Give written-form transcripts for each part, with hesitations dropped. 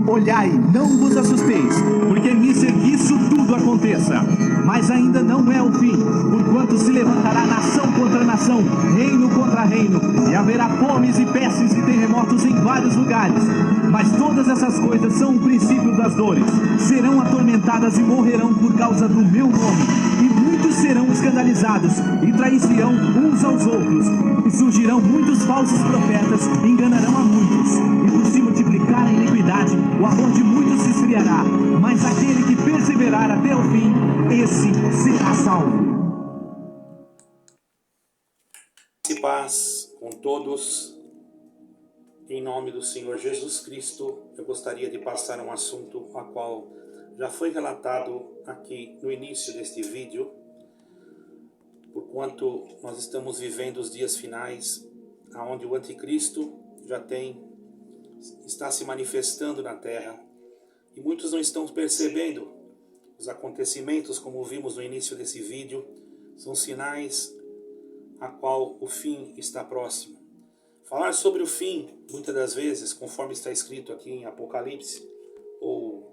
Olhai, não vos assusteis, porque me ser que isso tudo aconteça. Mas ainda não é o fim, porquanto se levantará nação contra nação, reino contra reino, e haverá fomes e pestes e terremotos em vários lugares. Mas todas essas coisas são o princípio das dores. Serão atormentadas e morrerão por causa do meu nome. E muitos serão escandalizados e trair-se-ão uns aos outros. E surgirão muitos falsos profetas, enganarão a muitos. E por se multiplicar a iniquidade, o amor de muitos se esfriará. Mas aquele que perseverar até o fim, esse será salvo. E paz com todos. Em nome do Senhor Jesus Cristo, eu gostaria de passar um assunto a qual já foi relatado aqui no início deste vídeo, porquanto nós estamos vivendo os dias finais, onde o anticristo está se manifestando na terra, e muitos não estão percebendo os acontecimentos, como vimos no início desse vídeo, são sinais a qual o fim está próximo. Falar sobre o fim, muitas das vezes, conforme está escrito aqui em Apocalipse, ou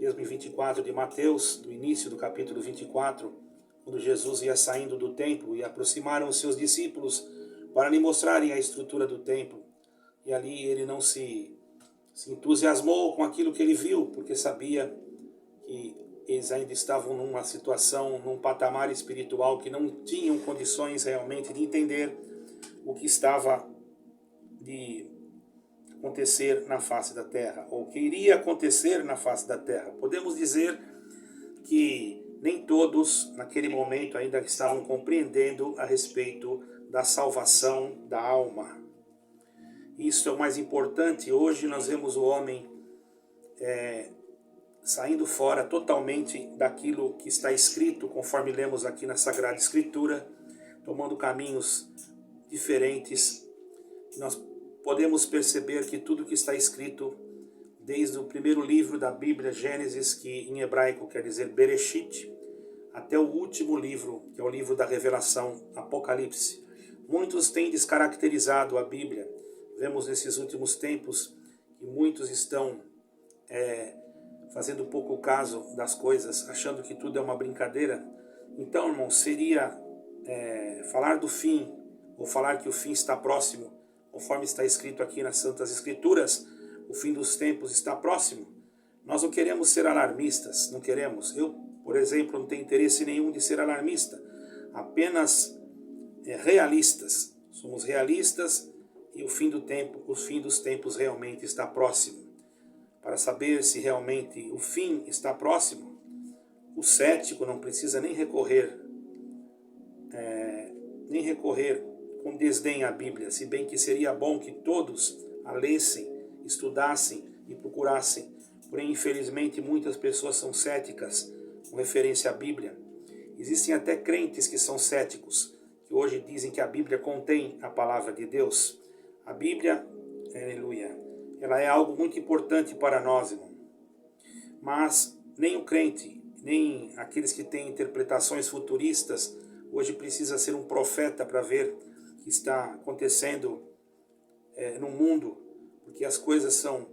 mesmo em 24 de Mateus, do início do capítulo 24, quando Jesus ia saindo do templo e aproximaram os seus discípulos para lhe mostrarem a estrutura do templo. E ali ele não se entusiasmou com aquilo que ele viu, porque sabia que eles ainda estavam numa situação, num patamar espiritual que não tinham condições realmente de entender o que estava de acontecer na face da terra, ou que iria acontecer na face da terra. Podemos dizer que nem todos naquele momento ainda estavam compreendendo a respeito da salvação da alma. Isso é o mais importante. Hoje nós vemos o homem saindo fora totalmente daquilo que está escrito, conforme lemos aqui na Sagrada Escritura, tomando caminhos diferentes. Nós podemos perceber que tudo que está escrito, desde o primeiro livro da Bíblia, Gênesis, que em hebraico quer dizer Bereshit, até o último livro, que é o livro da Revelação, Apocalipse. Muitos têm descaracterizado a Bíblia. Vemos nesses últimos tempos que muitos estão fazendo pouco caso das coisas, achando que tudo é uma brincadeira. Então, irmão, seria falar do fim, ou falar que o fim está próximo, conforme está escrito aqui nas Santas Escrituras, o fim dos tempos está próximo. Nós não queremos ser alarmistas, não queremos. Eu, por exemplo, não tenho interesse nenhum de ser alarmista, apenas realistas. Somos realistas e o fim dos tempos realmente está próximo. Para saber se realmente o fim está próximo, o cético não precisa nem recorrer com desdém à Bíblia, se bem que seria bom que todos a lessem, estudassem e procurassem. Porém, infelizmente, muitas pessoas são céticas com referência à Bíblia. Existem até crentes que são céticos, que hoje dizem que a Bíblia contém a palavra de Deus. A Bíblia, aleluia, ela é algo muito importante para nós, irmão. Mas nem o crente, nem aqueles que têm interpretações futuristas, hoje precisa ser um profeta para ver o que está acontecendo no mundo, porque as coisas são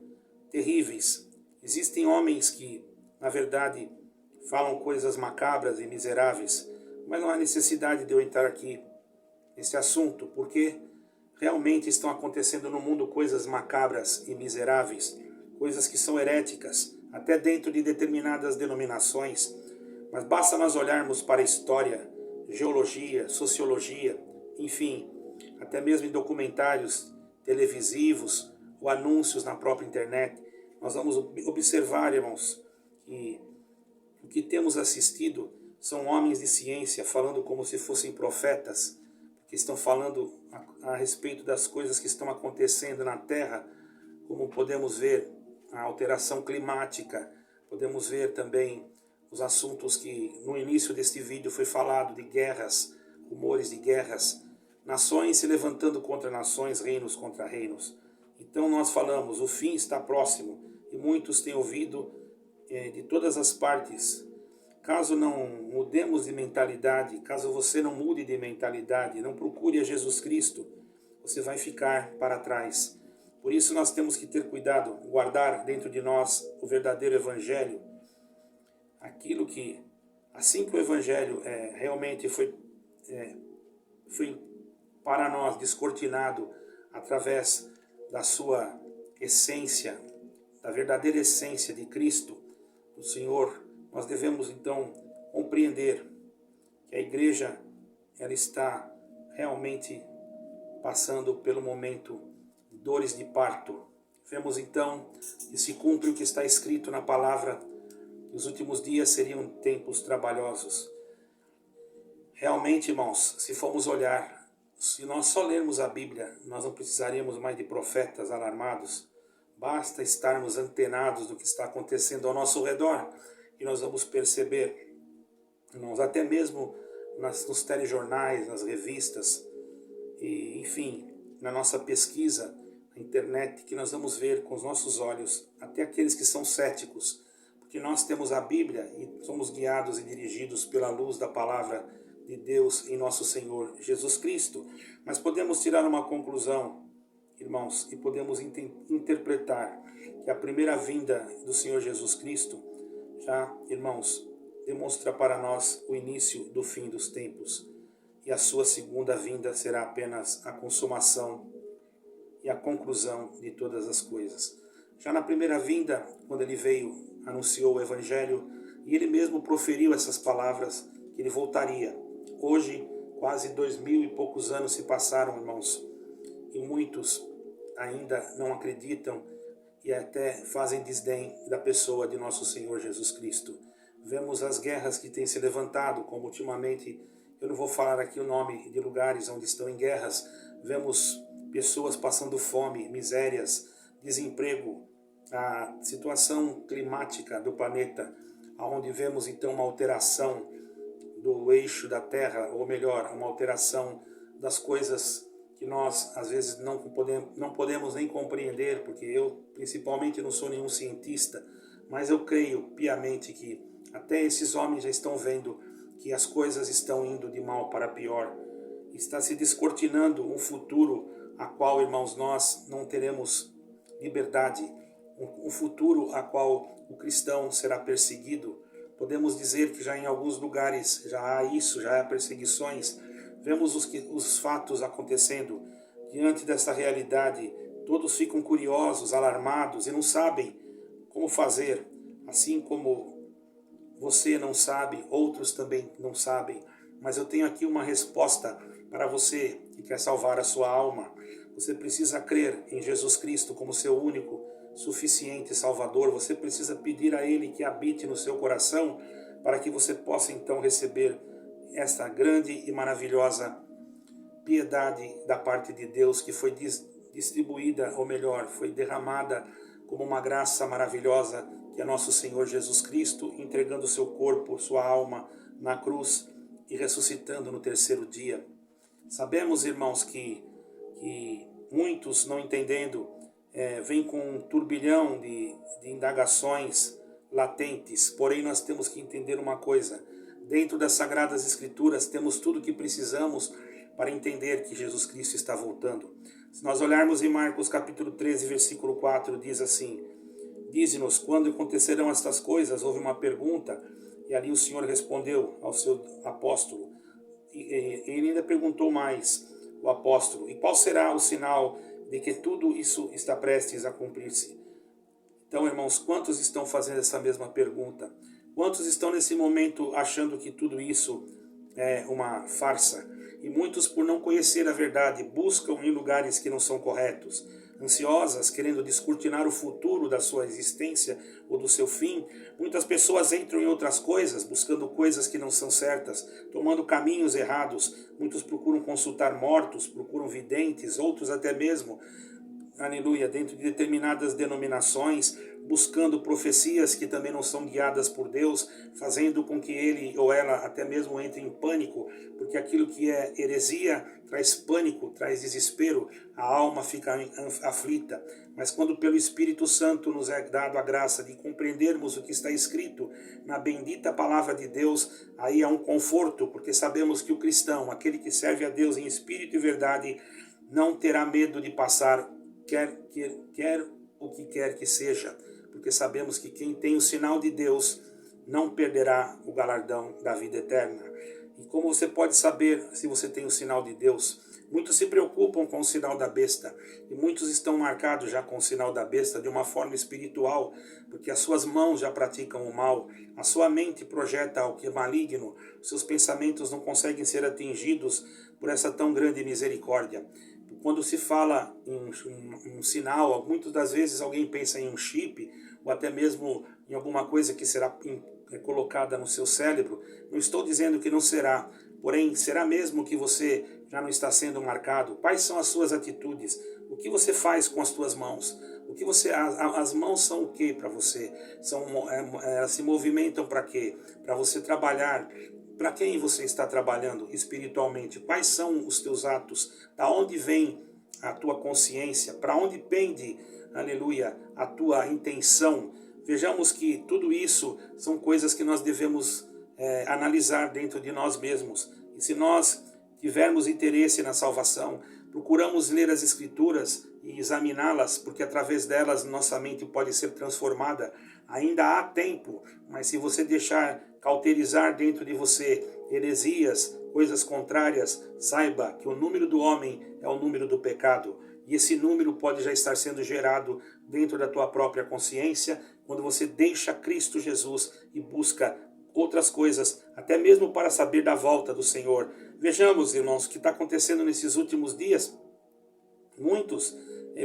terríveis. Existem homens que, na verdade, falam coisas macabras e miseráveis, mas não há necessidade de eu entrar aqui nesse assunto, porque realmente estão acontecendo no mundo coisas macabras e miseráveis, coisas que são heréticas, até dentro de determinadas denominações. Mas basta nós olharmos para a história, geologia, sociologia, enfim, até mesmo em documentários televisivos ou anúncios na própria internet, nós vamos observar, irmãos, que o que temos assistido são homens de ciência falando como se fossem profetas, que estão falando a respeito das coisas que estão acontecendo na Terra, como podemos ver a alteração climática, podemos ver também os assuntos que no início deste vídeo foi falado de guerras, rumores de guerras, nações se levantando contra nações, reinos contra reinos. Então nós falamos, o fim está próximo, e muitos têm ouvido de todas as partes. Caso não mudemos de mentalidade, caso você não mude de mentalidade, não procure a Jesus Cristo, você vai ficar para trás. Por isso nós temos que ter cuidado, guardar dentro de nós o verdadeiro Evangelho, aquilo que, assim que o Evangelho realmente foi para nós descortinado através da sua essência, da verdadeira essência de Cristo, do Senhor, nós devemos então compreender que a igreja ela está realmente passando pelo momento de dores de parto. Vemos então que se cumpre o que está escrito na palavra, que os últimos dias seriam tempos trabalhosos. Realmente, irmãos, se formos olhar, se nós só lermos a Bíblia, nós não precisaríamos mais de profetas alarmados. Basta estarmos antenados do que está acontecendo ao nosso redor e nós vamos perceber, irmãos, até mesmo nos telejornais, nas revistas, e, enfim, na nossa pesquisa na internet, que nós vamos ver com os nossos olhos, até aqueles que são céticos, porque nós temos a Bíblia e somos guiados e dirigidos pela luz da palavra de Deus em nosso Senhor Jesus Cristo. Mas podemos tirar uma conclusão, irmãos, e podemos interpretar que a primeira vinda do Senhor Jesus Cristo já, irmãos, demonstra para nós o início do fim dos tempos. E a sua segunda vinda será apenas a consumação e a conclusão de todas as coisas. Já na primeira vinda, quando ele veio, anunciou o Evangelho, e ele mesmo proferiu essas palavras, que ele voltaria. Hoje, quase 2000 e poucos anos se passaram, irmãos, e muitos ainda não acreditam e até fazem desdém da pessoa de nosso Senhor Jesus Cristo. Vemos as guerras que têm se levantado, como ultimamente, eu não vou falar aqui o nome de lugares onde estão em guerras, vemos pessoas passando fome, misérias, desemprego, a situação climática do planeta, onde vemos então uma alteração do eixo da Terra, ou melhor, uma alteração das coisas que nós às vezes não podemos nem compreender, porque eu principalmente não sou nenhum cientista, mas eu creio piamente que até esses homens já estão vendo que as coisas estão indo de mal para pior. Está se descortinando um futuro a qual, irmãos, nós não teremos liberdade, um futuro a qual o cristão será perseguido. Podemos dizer que já em alguns lugares já há isso, já há perseguições. Vemos os fatos acontecendo. Diante dessa realidade, todos ficam curiosos, alarmados e não sabem como fazer. Assim como você não sabe, outros também não sabem. Mas eu tenho aqui uma resposta para você que quer salvar a sua alma. Você precisa crer em Jesus Cristo como seu único, suficiente Salvador. Você precisa pedir a Ele que habite no seu coração para que você possa então receber esta grande e maravilhosa piedade da parte de Deus que foi distribuída, ou melhor, foi derramada como uma graça maravilhosa, que é nosso Senhor Jesus Cristo, entregando seu corpo, sua alma na cruz e ressuscitando no terceiro dia. Sabemos, irmãos, que muitos, não entendendo, vêm com um turbilhão de indagações latentes. Porém, nós temos que entender uma coisa. Dentro das Sagradas Escrituras temos tudo o que precisamos para entender que Jesus Cristo está voltando. Se nós olharmos em Marcos capítulo 13, versículo 4, diz assim: dize-nos, quando acontecerão estas coisas? Houve uma pergunta, e ali o Senhor respondeu ao seu apóstolo. E ele ainda perguntou mais, o apóstolo: e qual será o sinal de que tudo isso está prestes a cumprir-se? Então, irmãos, quantos estão fazendo essa mesma pergunta? Quantos estão nesse momento achando que tudo isso é uma farsa? E muitos, por não conhecer a verdade, buscam em lugares que não são corretos, ansiosas, querendo descortinar o futuro da sua existência ou do seu fim. Muitas pessoas entram em outras coisas, buscando coisas que não são certas, tomando caminhos errados. Muitos procuram consultar mortos, procuram videntes, outros até mesmo, aleluia, dentro de determinadas denominações, buscando profecias que também não são guiadas por Deus, fazendo com que ele ou ela até mesmo entre em pânico, porque aquilo que é heresia traz pânico, traz desespero, a alma fica aflita. Mas quando pelo Espírito Santo nos é dado a graça de compreendermos o que está escrito na bendita palavra de Deus, aí há um conforto, porque sabemos que o cristão, aquele que serve a Deus em espírito e verdade, não terá medo de passar quer o que quer que seja, porque sabemos que quem tem o sinal de Deus não perderá o galardão da vida eterna. E como você pode saber se você tem o sinal de Deus? Muitos se preocupam com o sinal da besta, e muitos estão marcados já com o sinal da besta de uma forma espiritual, porque as suas mãos já praticam o mal, a sua mente projeta o que é maligno, seus pensamentos não conseguem ser atingidos por essa tão grande misericórdia. Quando se fala em um sinal, muitas das vezes alguém pensa em um chip, ou até mesmo em alguma coisa que será colocada no seu cérebro. Não estou dizendo que não será, porém, será mesmo que você já não está sendo marcado? Quais são as suas atitudes? O que você faz com as suas mãos? As mãos são o que para você? Elas se movimentam para quê? Para você trabalhar. Para quem você está trabalhando espiritualmente? Quais são os teus atos? Da onde vem a tua consciência? Para onde pende, aleluia, a tua intenção? Vejamos que tudo isso são coisas que nós devemos analisar dentro de nós mesmos. E se nós tivermos interesse na salvação, procuramos ler as Escrituras e examiná-las, porque através delas nossa mente pode ser transformada. Ainda há tempo, mas se você deixar cauterizar dentro de você heresias, coisas contrárias, saiba que o número do homem é o número do pecado. E esse número pode já estar sendo gerado dentro da tua própria consciência, quando você deixa Cristo Jesus e busca outras coisas, até mesmo para saber da volta do Senhor. Vejamos, irmãos, o que está acontecendo nesses últimos dias. Muitos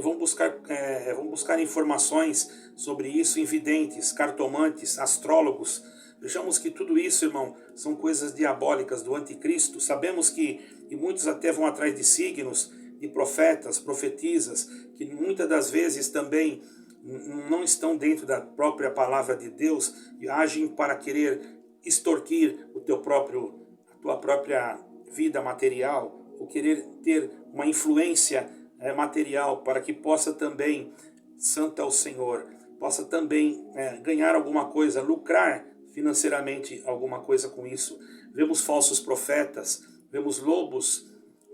vão buscar informações sobre isso em videntes, cartomantes, astrólogos. Vejamos que tudo isso, irmão, são coisas diabólicas do anticristo. Sabemos que e muitos até vão atrás de signos, de profetas, profetisas, que muitas das vezes também não estão dentro da própria palavra de Deus e agem para querer extorquir a tua própria vida material, ou querer ter uma influência material para que possa também, santo ao Senhor, possa também ganhar alguma coisa, lucrar financeiramente alguma coisa com isso. Vemos falsos profetas, vemos lobos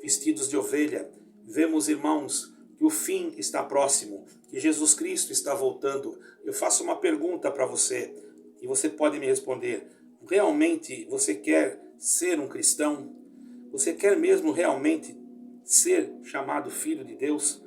vestidos de ovelha, vemos, irmãos, que o fim está próximo, que Jesus Cristo está voltando. Eu faço uma pergunta para você e você pode me responder. Realmente você quer ser um cristão? Você quer mesmo realmente ser chamado filho de Deus?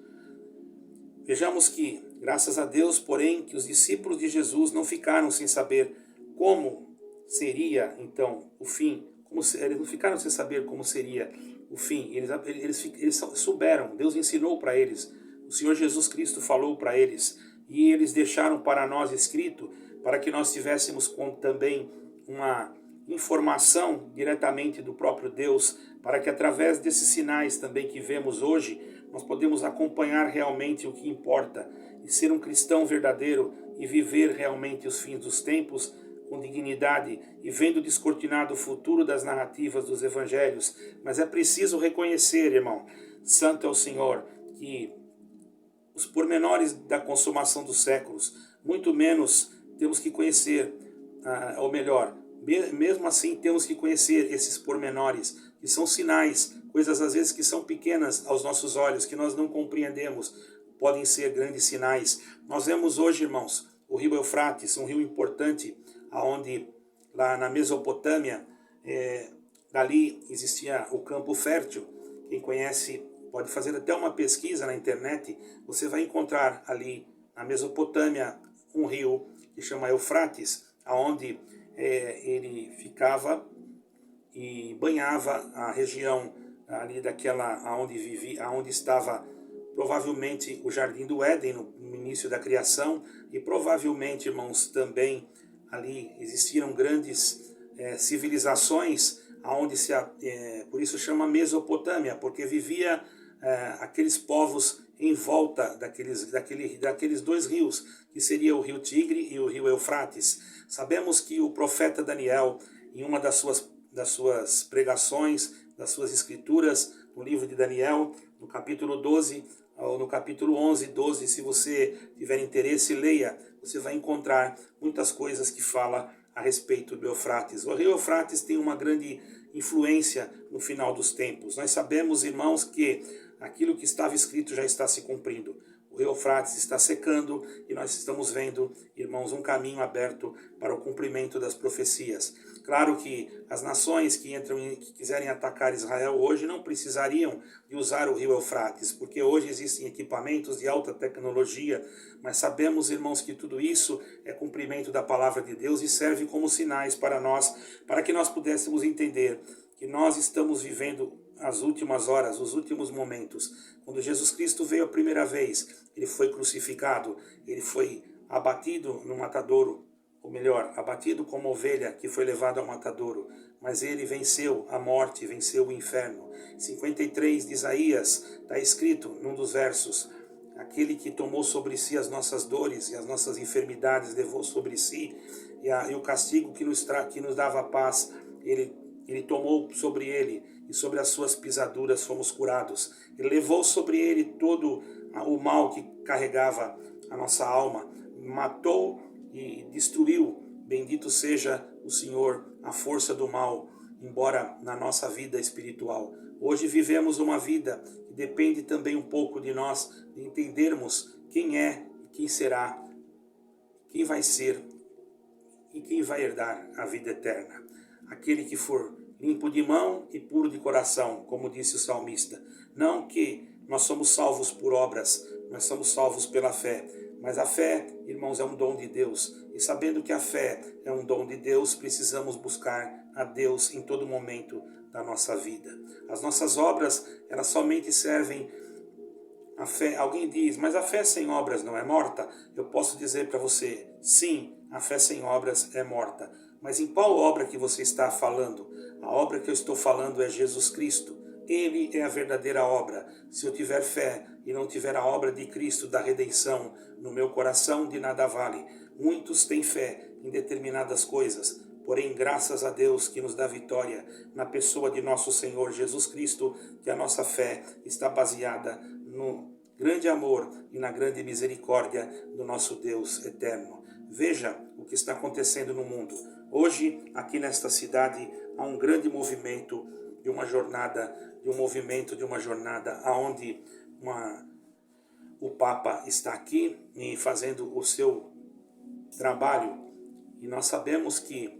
Vejamos que, graças a Deus, porém, que os discípulos de Jesus não ficaram sem saber como seria, então, o fim. Eles não ficaram sem saber como seria o fim. Eles souberam, Deus ensinou para eles. O Senhor Jesus Cristo falou para eles. E eles deixaram para nós escrito, para que nós tivéssemos também uma informação diretamente do próprio Deus, para que através desses sinais também que vemos hoje, nós podemos acompanhar realmente o que importa, e ser um cristão verdadeiro, e viver realmente os fins dos tempos com dignidade, e vendo descortinado o futuro das narrativas dos evangelhos. Mas é preciso reconhecer, irmão, santo é o Senhor, que os pormenores da consumação dos séculos, muito menos temos que conhecer, ou melhor, mesmo assim temos que conhecer esses pormenores, que são sinais, coisas às vezes que são pequenas aos nossos olhos, que nós não compreendemos, podem ser grandes sinais. Nós vemos hoje, irmãos, o rio Eufrates, um rio importante, onde lá na Mesopotâmia, dali existia o campo fértil. Quem conhece pode fazer até uma pesquisa na internet, você vai encontrar ali na Mesopotâmia um rio que chama Eufrates, onde ele ficava e banhava a região ali onde estava provavelmente o Jardim do Éden no início da criação, e provavelmente, irmãos, também ali existiram grandes civilizações, por isso chama Mesopotâmia, porque vivia aqueles povos em volta daqueles dois rios, que seria o rio Tigre e o rio Eufrates. Sabemos que o profeta Daniel, em uma das suas pregações, das suas escrituras, no livro de Daniel, no capítulo 12, ou no capítulo 11, 12, se você tiver interesse, leia, você vai encontrar muitas coisas que fala a respeito do Eufrates. O rio Eufrates tem uma grande influência no final dos tempos. Nós sabemos, irmãos, que aquilo que estava escrito já está se cumprindo. O rio Eufrates está secando e nós estamos vendo, irmãos, um caminho aberto para o cumprimento das profecias. Claro que as nações que quiserem atacar Israel hoje não precisariam de usar o rio Eufrates, porque hoje existem equipamentos de alta tecnologia, mas sabemos, irmãos, que tudo isso é cumprimento da palavra de Deus e serve como sinais para nós, para que nós pudéssemos entender que nós estamos vivendo as últimas horas, os últimos momentos. Quando Jesus Cristo veio a primeira vez, ele foi crucificado, ele foi abatido no matadouro, ou melhor, abatido como ovelha que foi levado ao matadouro, mas ele venceu a morte, venceu o inferno. 53 de Isaías está escrito num dos versos: aquele que tomou sobre si as nossas dores e as nossas enfermidades levou sobre si, e o castigo que nos dava paz, ele tomou sobre ele, e sobre as suas pisaduras fomos curados. Ele levou sobre ele todo o mal que carregava a nossa alma, matou e destruiu. Bendito seja o Senhor, a força do mal, embora na nossa vida espiritual. Hoje vivemos uma vida que depende também um pouco de nós, de entendermos quem é e quem será, quem vai ser e quem vai herdar a vida eterna. Aquele que for limpo de mão e puro de coração, como disse o salmista. Não que nós somos salvos por obras, nós somos salvos pela fé. Mas a fé, irmãos, é um dom de Deus. E sabendo que a fé é um dom de Deus, precisamos buscar a Deus em todo momento da nossa vida. As nossas obras, elas somente servem a fé. Alguém diz, mas a fé sem obras não é morta? Eu posso dizer para você, sim, a fé sem obras é morta. Mas em qual obra que você está falando? A obra que eu estou falando é Jesus Cristo. Ele é a verdadeira obra. Se eu tiver fé e não tiver a obra de Cristo, da redenção, no meu coração, de nada vale. Muitos têm fé em determinadas coisas, porém, graças a Deus que nos dá vitória na pessoa de nosso Senhor Jesus Cristo, que a nossa fé está baseada no grande amor e na grande misericórdia do nosso Deus eterno. Veja o que está acontecendo no mundo. Hoje, aqui nesta cidade, há um grande movimento de uma jornada, aonde o Papa está aqui e fazendo o seu trabalho. E nós sabemos que,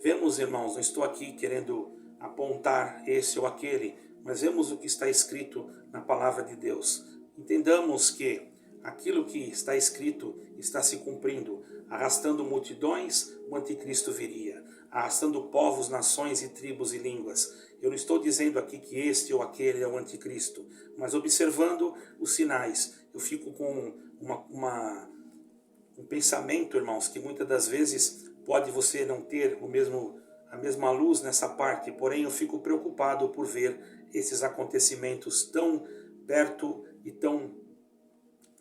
vemos, irmãos, não estou aqui querendo apontar esse ou aquele, mas vemos o que está escrito na palavra de Deus. Entendamos que aquilo que está escrito está se cumprindo. Arrastando multidões, o anticristo viria. Arrastando povos, nações e tribos e línguas. Eu não estou dizendo aqui que este ou aquele é o anticristo, mas observando os sinais, eu fico com um pensamento, irmãos, que muitas das vezes pode você não ter a mesma luz nessa parte, porém eu fico preocupado por ver esses acontecimentos tão perto e tão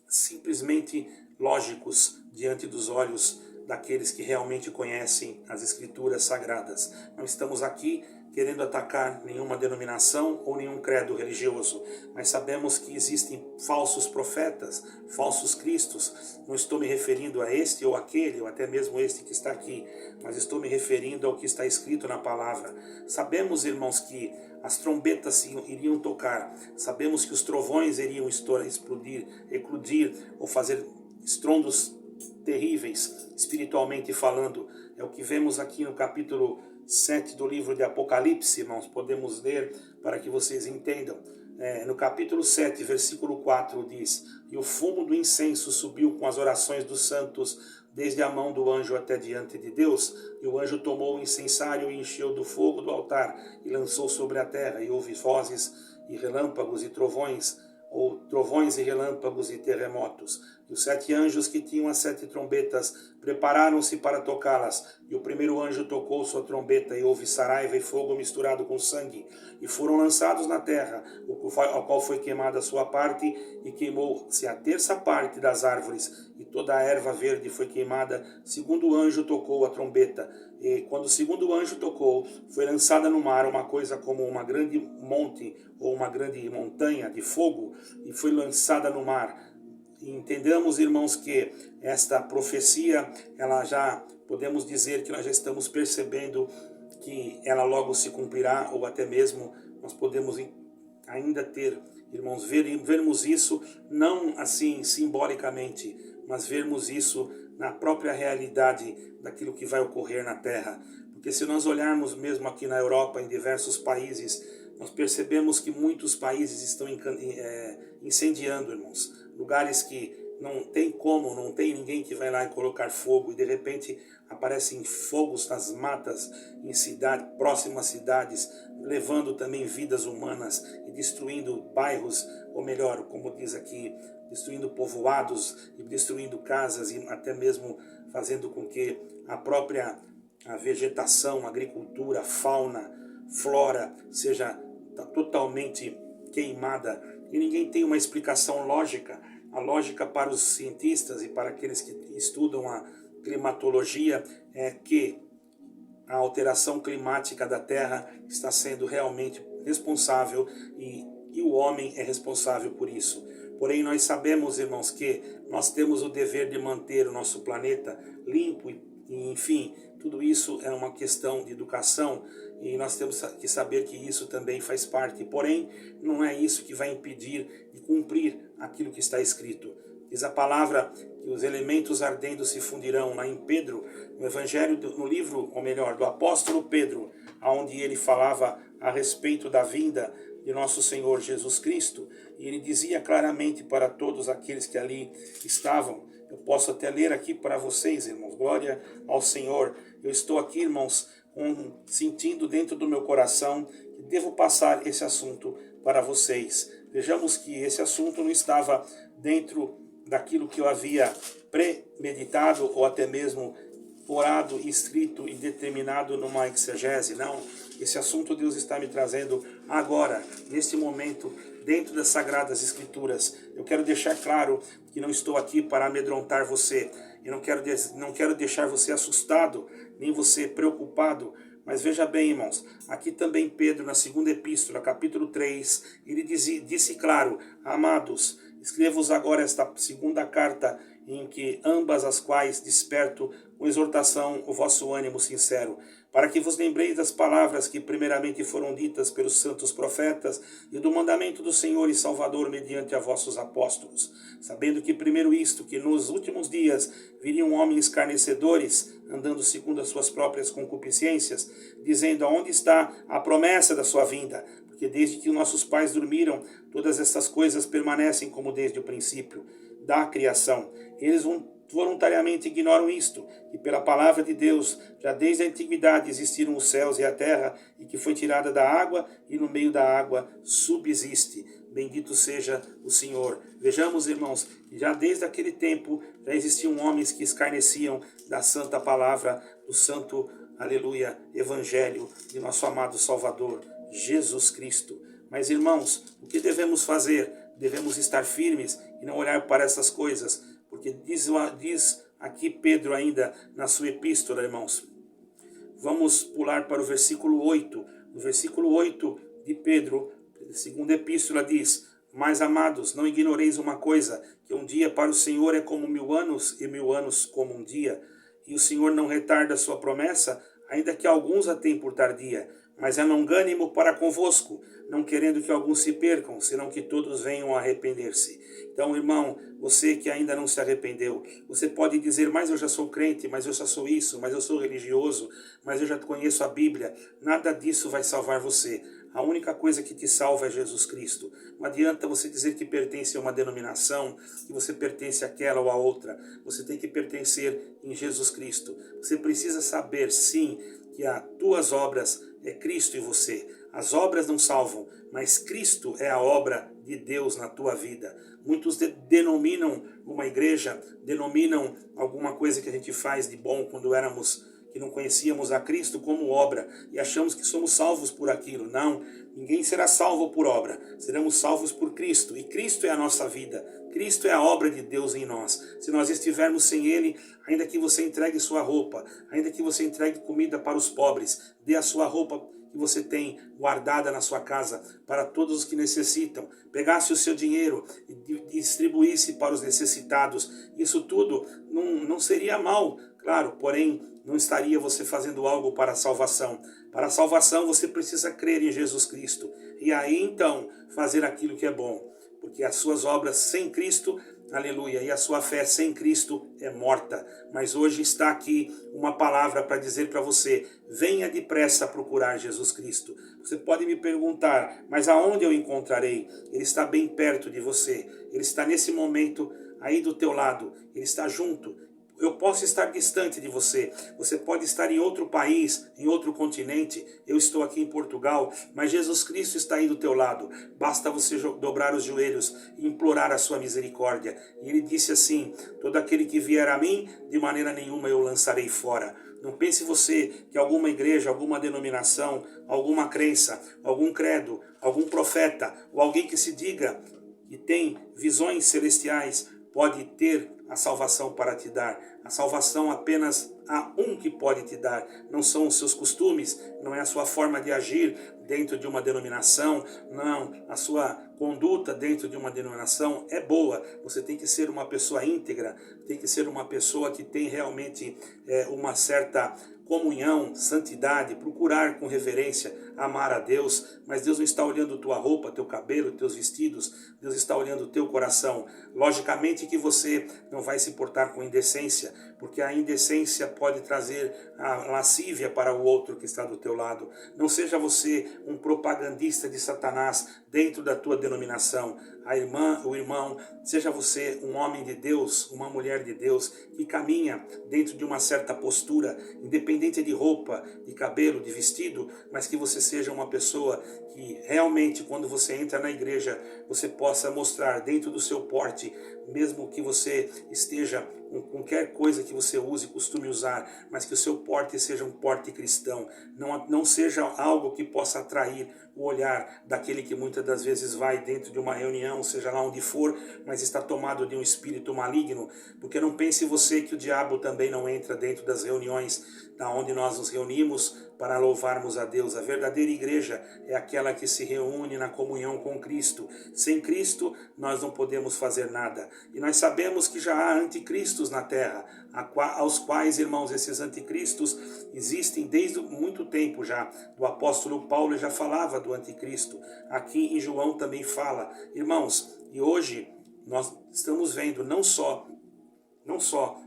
simplesmente lógicos diante dos olhos daqueles que realmente conhecem as Escrituras Sagradas. Não estamos aqui querendo atacar nenhuma denominação ou nenhum credo religioso, mas sabemos que existem falsos profetas, falsos cristos. Não estou me referindo a este ou aquele, ou até mesmo este que está aqui, mas estou me referindo ao que está escrito na palavra. Sabemos, irmãos, que as trombetas iriam tocar, sabemos que os trovões iriam explodir, eclodir ou fazer estrondos terríveis, espiritualmente falando. É o que vemos aqui no capítulo 7 do livro de Apocalipse, irmãos. Podemos ler para que vocês entendam. No capítulo 7, versículo 4 diz: e o fumo do incenso subiu com as orações dos santos, desde a mão do anjo até diante de Deus. E o anjo tomou o incensário e encheu do fogo do altar e lançou sobre a terra, e houve vozes e relâmpagos e trovões, ou trovões e relâmpagos e terremotos. E os 7 anjos que tinham as 7 trombetas prepararam-se para tocá-las. E o primeiro anjo tocou sua trombeta, e houve saraiva e fogo misturado com sangue. E foram lançados na terra, ao qual foi queimada a sua parte, e queimou-se a terça parte das árvores, e toda a erva verde foi queimada. Segundo anjo tocou a trombeta. E quando o segundo anjo tocou, foi lançada no mar uma coisa como uma grande monte, ou uma grande montanha de fogo, e foi lançada no mar. E entendamos, irmãos, que esta profecia, ela já podemos dizer que nós já estamos percebendo que ela logo se cumprirá, ou até mesmo nós podemos ainda ter irmãos, vermos isso não assim simbolicamente, mas vermos isso na própria realidade daquilo que vai ocorrer na Terra. Porque se nós olharmos mesmo aqui na Europa, em diversos países, nós percebemos que muitos países estão incendiando, irmãos. Lugares que não tem como, não tem ninguém que vai lá e colocar fogo, e de repente aparecem fogos nas matas, em próximas cidades, levando também vidas humanas e destruindo bairros, ou melhor, como diz aqui, destruindo povoados e destruindo casas, e até mesmo fazendo com que a vegetação, a agricultura, a fauna, flora seja totalmente queimada. E ninguém tem uma explicação lógica. A lógica para os cientistas e para aqueles que estudam a climatologia é que a alteração climática da Terra está sendo realmente responsável e o homem é responsável por isso. Porém, nós sabemos, irmãos, que nós temos o dever de manter o nosso planeta limpo e enfim, tudo isso é uma questão de educação e nós temos que saber que isso também faz parte. Porém, não é isso que vai impedir de cumprir aquilo que está escrito. Diz a palavra que os elementos ardendo se fundirão. Lá em Pedro, no Evangelho, no livro, ou melhor, do apóstolo Pedro, onde ele falava a respeito da vinda de nosso Senhor Jesus Cristo, e ele dizia claramente para todos aqueles que ali estavam. Eu posso até ler aqui para vocês, irmãos. Glória ao Senhor. Eu estou aqui, irmãos, sentindo dentro do meu coração que devo passar esse assunto para vocês. Vejamos que esse assunto não estava dentro daquilo que eu havia premeditado ou até mesmo orado, escrito e determinado numa exegese. Não, esse assunto Deus está me trazendo agora, neste momento, dentro das Sagradas Escrituras. Eu quero deixar claro que não estou aqui para amedrontar você. Eu não quero deixar você assustado, nem você preocupado. Mas veja bem, irmãos, aqui também Pedro, na segunda epístola, capítulo 3, ele disse claro: amados, escrevo-vos agora esta segunda carta, em que ambas as quais desperto com exortação o vosso ânimo sincero, para que vos lembreis das palavras que primeiramente foram ditas pelos santos profetas e do mandamento do Senhor e Salvador mediante a vossos apóstolos, sabendo que primeiro isto, que nos últimos dias viriam homens escarnecedores, andando segundo as suas próprias concupiscências, dizendo: aonde está a promessa da sua vinda? Porque desde que nossos pais dormiram, todas essas coisas permanecem como desde o princípio da criação. Eles voluntariamente ignoram isto, e pela palavra de Deus, já desde a antiguidade existiram os céus e a terra, e que foi tirada da água, e no meio da água subsiste. Bendito seja o Senhor. Vejamos, irmãos, que já desde aquele tempo já existiam homens que escarneciam da santa palavra, do santo, aleluia, evangelho de nosso amado Salvador, Jesus Cristo. Mas, irmãos, o que devemos fazer? Devemos estar firmes e não olhar para essas coisas, porque diz aqui Pedro ainda na sua epístola, irmãos. Vamos pular para o versículo 8. No versículo 8 de Pedro, segunda epístola, diz: mas, amados, não ignoreis uma coisa, que um dia para o Senhor é como 1000 anos, e 1000 anos como um dia. E o Senhor não retarda a sua promessa, ainda que alguns a tenham por tardia, mas é longânimo para convosco, não querendo que alguns se percam, senão que todos venham a arrepender-se. Então, irmão, você que ainda não se arrependeu, você pode dizer: mas eu já sou crente, mas eu já sou isso, mas eu sou religioso, mas eu já conheço a Bíblia. Nada disso vai salvar você. A única coisa que te salva é Jesus Cristo. Não adianta você dizer que pertence a uma denominação, que você pertence àquela ou à outra. Você tem que pertencer em Jesus Cristo. Você precisa saber, sim, que as tuas obras é Cristo em você. As obras não salvam, mas Cristo é a obra de Deus na tua vida. Muitos denominam uma igreja, denominam alguma coisa que a gente faz de bom quando que não conhecíamos a Cristo, como obra, e achamos que somos salvos por aquilo. Não, ninguém será salvo por obra, seremos salvos por Cristo, e Cristo é a nossa vida, Cristo é a obra de Deus em nós. Se nós estivermos sem Ele, ainda que você entregue sua roupa, ainda que você entregue comida para os pobres, dê a sua roupa que você tem guardada na sua casa para todos os que necessitam, pegasse o seu dinheiro e distribuísse para os necessitados, isso tudo não seria mal Claro, porém, não estaria você fazendo algo para a salvação. Para a salvação você precisa crer em Jesus Cristo. E aí então fazer aquilo que é bom. Porque as suas obras sem Cristo, aleluia, e a sua fé sem Cristo é morta. Mas hoje está aqui uma palavra para dizer para você: venha depressa procurar Jesus Cristo. Você pode me perguntar, mas aonde eu encontrarei? Ele está bem perto de você. Ele está nesse momento aí do teu lado. Ele está junto. Eu posso estar distante de você, você pode estar em outro país, em outro continente, eu estou aqui em Portugal, mas Jesus Cristo está aí do teu lado. Basta você dobrar os joelhos e implorar a sua misericórdia. E ele disse assim: todo aquele que vier a mim, de maneira nenhuma eu lançarei fora. Não pense você que alguma igreja, alguma denominação, alguma crença, algum credo, algum profeta, ou alguém que se diga que tem visões celestiais, pode ter a salvação para te dar. A salvação apenas há um que pode te dar. Não são os seus costumes, não é a sua forma de agir dentro de uma denominação, não. A sua conduta dentro de uma denominação é boa. Você tem que ser uma pessoa íntegra, tem que ser uma pessoa que tem realmente uma certa comunhão, santidade, procurar com reverência, amar a Deus, mas Deus não está olhando tua roupa, teu cabelo, teus vestidos, Deus está olhando o teu coração. Logicamente que você não vai se portar com indecência, porque a indecência pode trazer a lascívia para o outro que está do teu lado. Não seja você um propagandista de Satanás dentro da tua denominação. A irmã, o irmão, seja você um homem de Deus, uma mulher de Deus, que caminha dentro de uma certa postura, independente de roupa, de cabelo, de vestido, mas que você seja uma pessoa que realmente, quando você entra na igreja, você possa mostrar dentro do seu porte, mesmo que você esteja com qualquer coisa que você use, costume usar, mas que o seu porte seja um porte cristão, não seja algo que possa atrair o olhar daquele que muitas das vezes vai dentro de uma reunião, seja lá onde for, mas está tomado de um espírito maligno, porque não pense você que o diabo também não entra dentro das reuniões da onde nós nos reunimos para louvarmos a Deus. A verdadeira igreja é aquela que se reúne na comunhão com Cristo. Sem Cristo nós não podemos fazer nada. E nós sabemos que já há anticristos na terra, aos quais, irmãos, esses anticristos existem desde muito tempo já. O apóstolo Paulo já falava do anticristo. Aqui em João também fala. Irmãos, e hoje nós estamos vendo não só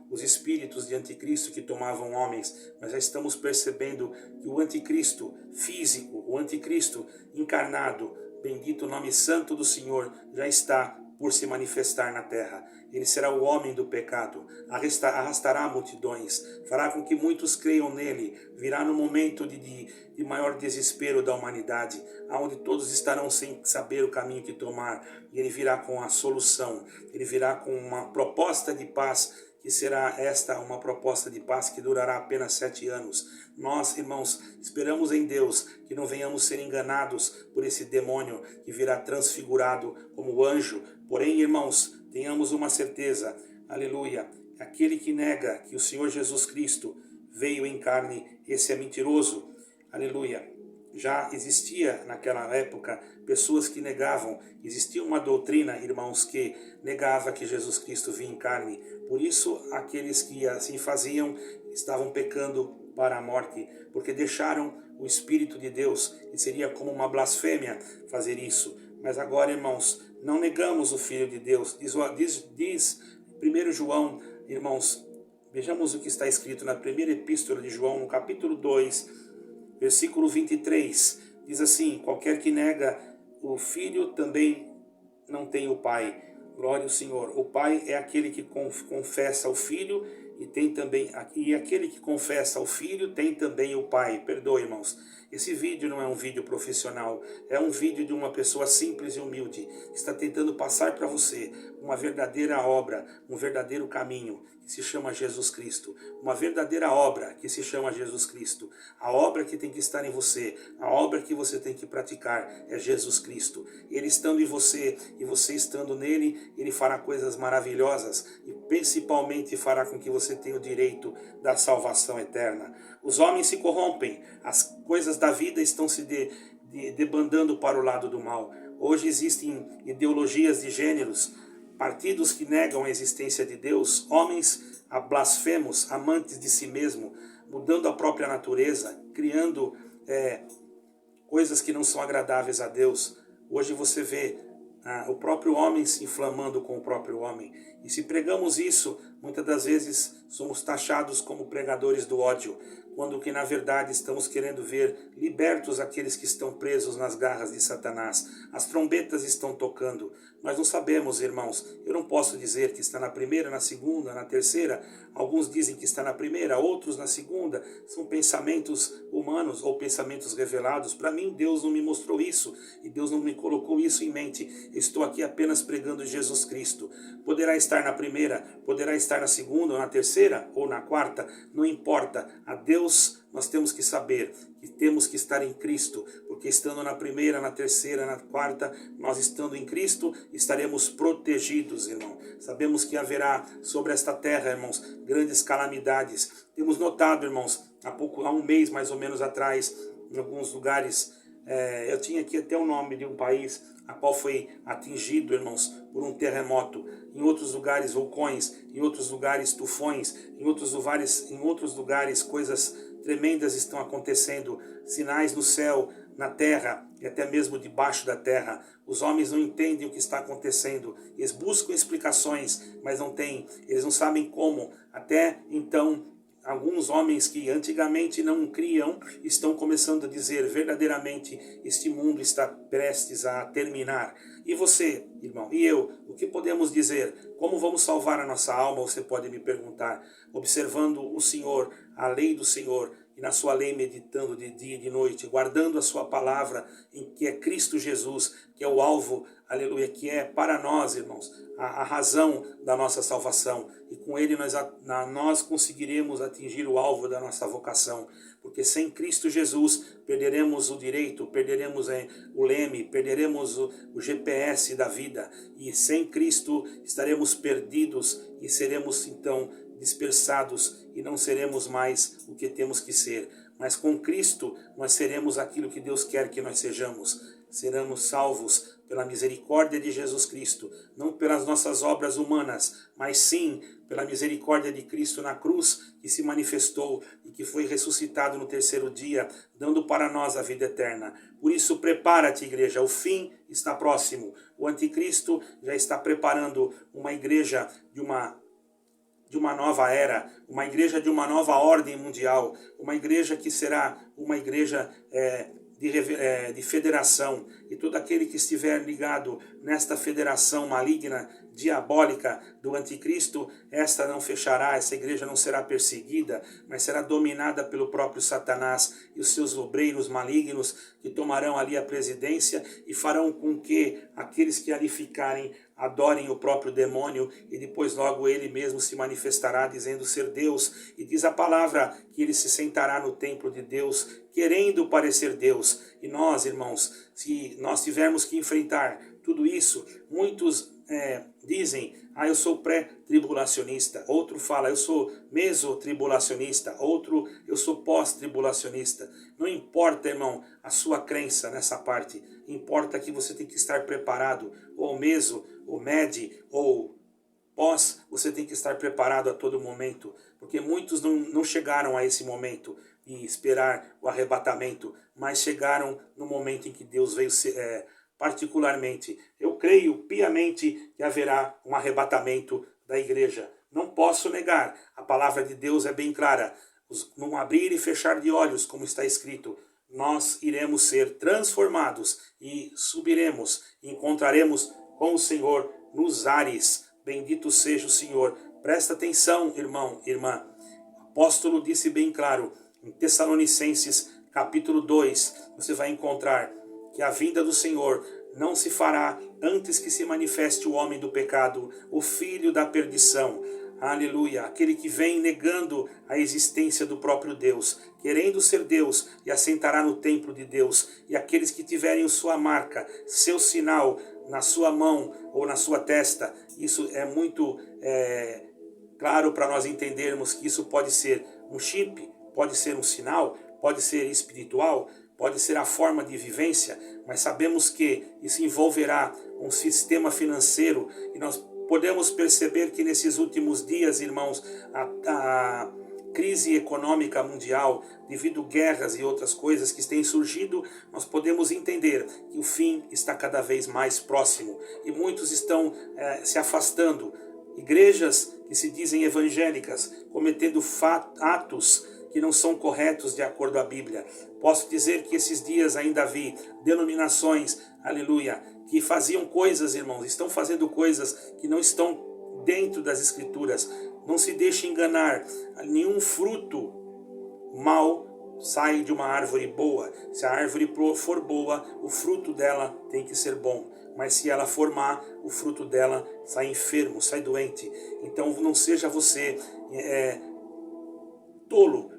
os espíritos de anticristo que tomavam homens, mas já estamos percebendo que o anticristo físico, o anticristo encarnado, bendito o nome santo do Senhor, já está por se manifestar na terra. Ele será o homem do pecado, arrastará multidões, fará com que muitos creiam nele, virá no momento de maior desespero da humanidade, onde todos estarão sem saber o caminho que tomar, e ele virá com a solução, ele virá com uma proposta de paz, que será esta uma proposta de paz que durará apenas 7 anos. Nós, irmãos, esperamos em Deus que não venhamos ser enganados por esse demônio que virá transfigurado como anjo. Porém, irmãos, tenhamos uma certeza, aleluia, aquele que nega que o Senhor Jesus Cristo veio em carne, esse é mentiroso, aleluia. Já existia naquela época pessoas que negavam, existia uma doutrina, irmãos, que negava que Jesus Cristo vinha em carne. Por isso, aqueles que assim faziam estavam pecando para a morte, porque deixaram o Espírito de Deus, e seria como uma blasfêmia fazer isso. Mas agora, irmãos, não negamos o Filho de Deus. Diz 1 João, irmãos, vejamos o que está escrito na primeira epístola de João, no capítulo 2, versículo 23, diz assim: qualquer que nega o Filho também não tem o Pai. Glória ao Senhor. O Pai é aquele que confessa o Filho e tem também, e aquele que confessa o Filho tem também o Pai. Perdoe, irmãos. Esse vídeo não é um vídeo profissional, é um vídeo de uma pessoa simples e humilde que está tentando passar para você uma verdadeira obra, um verdadeiro caminho que se chama Jesus Cristo, uma verdadeira obra que se chama Jesus Cristo. A obra que tem que estar em você, a obra que você tem que praticar é Jesus Cristo. Ele estando em você e você estando nele, ele fará coisas maravilhosas e principalmente fará com que você tenha o direito da salvação eterna. Os homens se corrompem, as coisas da vida estão se debandando para o lado do mal. Hoje existem ideologias de gêneros, partidos que negam a existência de Deus, homens blasfemos, amantes de si mesmo, mudando a própria natureza, criando coisas que não são agradáveis a Deus. Hoje você vê o próprio homem se inflamando com o próprio homem. E se pregamos isso, muitas das vezes somos taxados como pregadores do ódio, quando que na verdade estamos querendo ver libertos aqueles que estão presos nas garras de Satanás. As trombetas estão tocando. Nós não sabemos, irmãos. Eu não posso dizer que está na primeira, na segunda, na terceira. Alguns dizem que está na primeira, outros na segunda. São pensamentos humanos ou pensamentos revelados. Para mim, Deus não me mostrou isso e Deus não me colocou isso em mente. Eu estou aqui apenas pregando Jesus Cristo. Poderá estar na primeira, poderá estar na segunda, ou na terceira, ou na quarta. Não importa. A Deus nós temos que saber que temos que estar em Cristo, porque estando na primeira, na terceira, na quarta, nós estando em Cristo, estaremos protegidos, irmão. Sabemos que haverá sobre esta terra, irmãos, grandes calamidades. Temos notado, irmãos, há um mês mais ou menos atrás, em alguns lugares, eu tinha aqui até o nome de um país a qual foi atingido, irmãos, por um terremoto. Em outros lugares, vulcões. Em outros lugares, tufões. Em outros lugares, coisas tremendas estão acontecendo. Sinais no céu, na terra e até mesmo debaixo da terra. Os homens não entendem o que está acontecendo. Eles buscam explicações, mas não têm. Eles não sabem como. Até então, alguns homens que antigamente não criam estão começando a dizer verdadeiramente este mundo está prestes a terminar. E você, irmão, e eu, o que podemos dizer? Como vamos salvar a nossa alma? Você pode me perguntar. Observando o Senhor, a lei do Senhor, e na sua lei meditando de dia e de noite, guardando a sua palavra, em que é Cristo Jesus, que é o alvo, aleluia, que é para nós, irmãos, a razão da nossa salvação. E com ele nós conseguiremos atingir o alvo da nossa vocação. Porque sem Cristo Jesus perderemos o direito, perderemos o leme, perderemos o GPS da vida. E sem Cristo estaremos perdidos e seremos então dispersados e não seremos mais o que temos que ser. Mas com Cristo nós seremos aquilo que Deus quer que nós sejamos. Seremos salvos pela misericórdia de Jesus Cristo, não pelas nossas obras humanas, mas sim pela misericórdia de Cristo na cruz, que se manifestou e que foi ressuscitado no terceiro dia, dando para nós a vida eterna. Por isso, prepara-te, igreja, o fim está próximo. O anticristo já está preparando uma igreja de uma nova era, uma igreja de uma nova ordem mundial, uma igreja que será uma igreja de federação, e todo aquele que estiver ligado nesta federação maligna, diabólica do anticristo, esta não fechará, essa igreja não será perseguida, mas será dominada pelo próprio Satanás e os seus obreiros malignos que tomarão ali a presidência e farão com que aqueles que ali ficarem adorem o próprio demônio, e depois logo ele mesmo se manifestará dizendo ser Deus. E diz a palavra que ele se sentará no templo de Deus, querendo parecer Deus. E nós, irmãos, se nós tivermos que enfrentar tudo isso, muitos dizem, eu sou pré-tribulacionista, outro fala, eu sou mesotribulacionista, outro, eu sou pós-tribulacionista. Não importa, irmão, a sua crença nessa parte, importa que você tem que estar preparado, ou meso, ou med, ou pós, você tem que estar preparado a todo momento, porque muitos não chegaram a esse momento de esperar o arrebatamento, mas chegaram no momento em que Deus veio particularmente. Eu creio piamente que haverá um arrebatamento da igreja. Não posso negar, a palavra de Deus é bem clara. Num abrir e fechar de olhos, como está escrito, nós iremos ser transformados e subiremos, e encontraremos com o Senhor nos ares. Bendito seja o Senhor. Presta atenção, irmão, irmã. O apóstolo disse bem claro, em Tessalonicenses capítulo 2, você vai encontrar que a vinda do Senhor não se fará antes que se manifeste o homem do pecado, o filho da perdição. Aleluia, aquele que vem negando a existência do próprio Deus, querendo ser Deus, e assentará no templo de Deus. E aqueles que tiverem sua marca, seu sinal na sua mão ou na sua testa, isso é muito claro para nós entendermos que isso pode ser um chip, pode ser um sinal, pode ser espiritual, pode ser a forma de vivência, mas sabemos que isso envolverá um sistema financeiro, e nós podemos perceber que nesses últimos dias, irmãos, a crise econômica mundial, devido a guerras e outras coisas que têm surgido, nós podemos entender que o fim está cada vez mais próximo e muitos estão se afastando. Igrejas que se dizem evangélicas, cometendo atos que não são corretos de acordo à Bíblia. Posso dizer que esses dias ainda vi denominações, aleluia, que faziam coisas, irmãos, estão fazendo coisas que não estão dentro das Escrituras. Não se deixe enganar, nenhum fruto mau sai de uma árvore boa. Se a árvore for boa, o fruto dela tem que ser bom. Mas se ela for má, o fruto dela sai enfermo, sai doente. Então não seja você tolo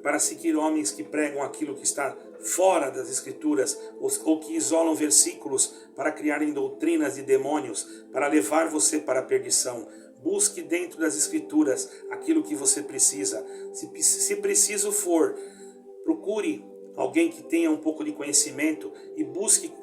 para seguir homens que pregam aquilo que está fora das Escrituras, ou que isolam versículos para criarem doutrinas de demônios, para levar você para a perdição. Busque dentro das Escrituras aquilo que você precisa. Se preciso for, procure alguém que tenha um pouco de conhecimento e busque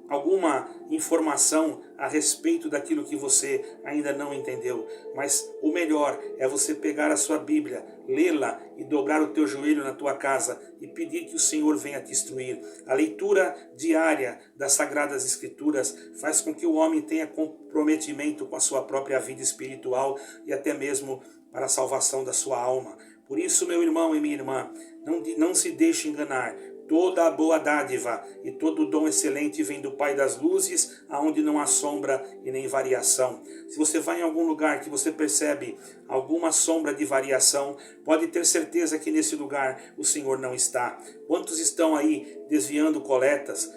alguma informação a respeito daquilo que você ainda não entendeu. Mas o melhor é você pegar a sua Bíblia, lê-la e dobrar o teu joelho na tua casa e pedir que o Senhor venha te instruir. A leitura diária das Sagradas Escrituras faz com que o homem tenha comprometimento com a sua própria vida espiritual e até mesmo para a salvação da sua alma. Por isso, meu irmão e minha irmã, não se deixe enganar. Toda a boa dádiva e todo o dom excelente vem do Pai das luzes, aonde não há sombra e nem variação. Se você vai em algum lugar que você percebe alguma sombra de variação, pode ter certeza que nesse lugar o Senhor não está. Quantos estão aí desviando coletas,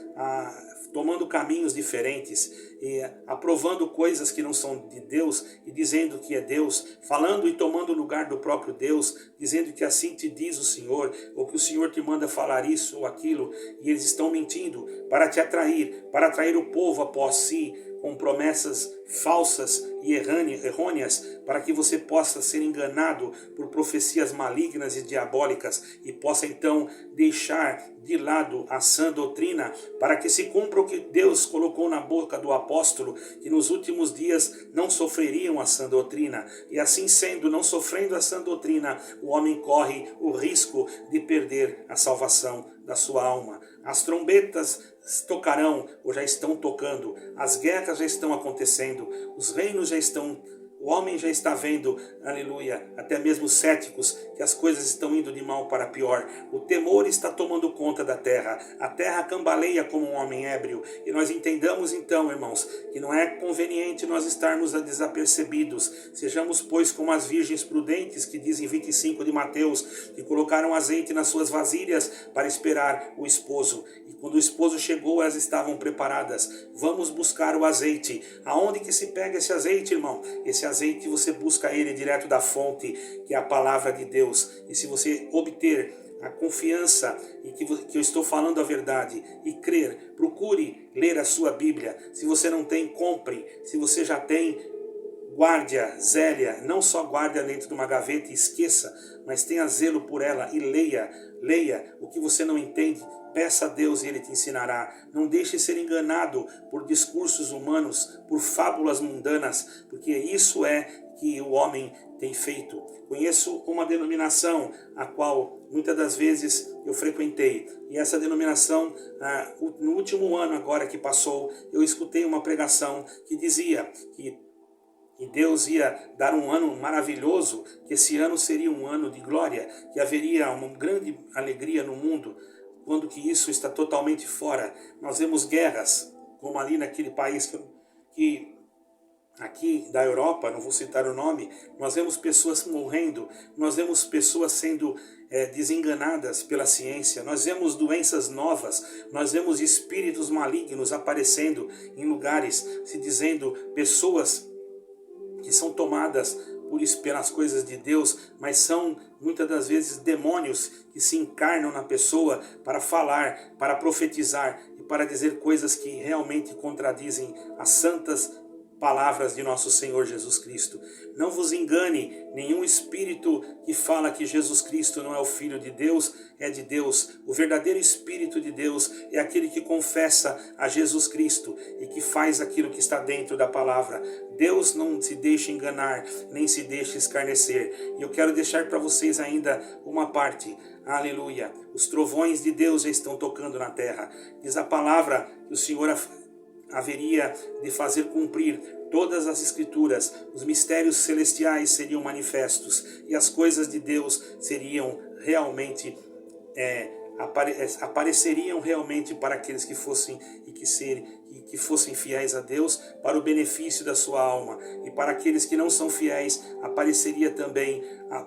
tomando caminhos diferentes, e aprovando coisas que não são de Deus e dizendo que é Deus, falando e tomando o lugar do próprio Deus, dizendo que assim te diz o Senhor, ou que o Senhor te manda falar isso ou aquilo, e eles estão mentindo para te atrair, para atrair o povo após si, com promessas falsas e errôneas, para que você possa ser enganado por profecias malignas e diabólicas e possa então deixar de lado a sã doutrina, para que se cumpra o que Deus colocou na boca do apóstolo, que nos últimos dias não sofreriam a sã doutrina. E assim sendo, não sofrendo a sã doutrina, o homem corre o risco de perder a salvação da sua alma. As trombetas tocarão, ou já estão tocando, as guerras já estão acontecendo, os reinos já estão, o homem já está vendo, aleluia, até mesmo céticos, que as coisas estão indo de mal para pior. O temor está tomando conta da terra, a terra cambaleia como um homem ébrio, e nós entendamos então, irmãos, que não é conveniente nós estarmos desapercebidos. Sejamos, pois, como as virgens prudentes, que dizem 25 de Mateus, que colocaram azeite nas suas vasilhas para esperar o esposo. E quando o esposo chegou, elas estavam preparadas. Vamos buscar o azeite. Aonde que se pega esse azeite, irmão? Esse azeite você busca ele direto da fonte, que é a palavra de Deus. E se você obter a confiança em que eu estou falando a verdade e crer, procure ler a sua Bíblia. Se você não tem, compre. Se você já tem, guarde-a, zele-a. Não só guarde-a dentro de uma gaveta e esqueça, mas tenha zelo por ela e leia. Leia o que você não entende. Peça a Deus e Ele te ensinará. Não deixe ser enganado por discursos humanos, por fábulas mundanas, porque isso é que o homem tem feito. Conheço uma denominação a qual muitas das vezes eu frequentei. E essa denominação, no último ano agora que passou, eu escutei uma pregação que dizia que Deus ia dar um ano maravilhoso, que esse ano seria um ano de glória, que haveria uma grande alegria no mundo. Quando que isso está totalmente fora. Nós vemos guerras, como ali naquele país que aqui da Europa, não vou citar o nome, nós vemos pessoas morrendo, nós vemos pessoas sendo desenganadas pela ciência, nós vemos doenças novas, nós vemos espíritos malignos aparecendo em lugares, se dizendo pessoas que são tomadas pelas coisas de Deus, mas são muitas das vezes demônios que se encarnam na pessoa para falar, para profetizar e para dizer coisas que realmente contradizem as santas palavras de nosso Senhor Jesus Cristo. Não vos engane, nenhum espírito que fala que Jesus Cristo não é o Filho de Deus, é de Deus. O verdadeiro Espírito de Deus é aquele que confessa a Jesus Cristo e que faz aquilo que está dentro da palavra. Deus não se deixa enganar, nem se deixa escarnecer. E eu quero deixar para vocês ainda uma parte. Aleluia. Os trovões de Deus já estão tocando na terra. Diz a palavra que o Senhor haveria de fazer cumprir todas as escrituras, os mistérios celestiais seriam manifestos e as coisas de Deus seriam realmente apareceriam realmente para aqueles que fossem que fossem fiéis a Deus, para o benefício da sua alma, e para aqueles que não são fiéis apareceria também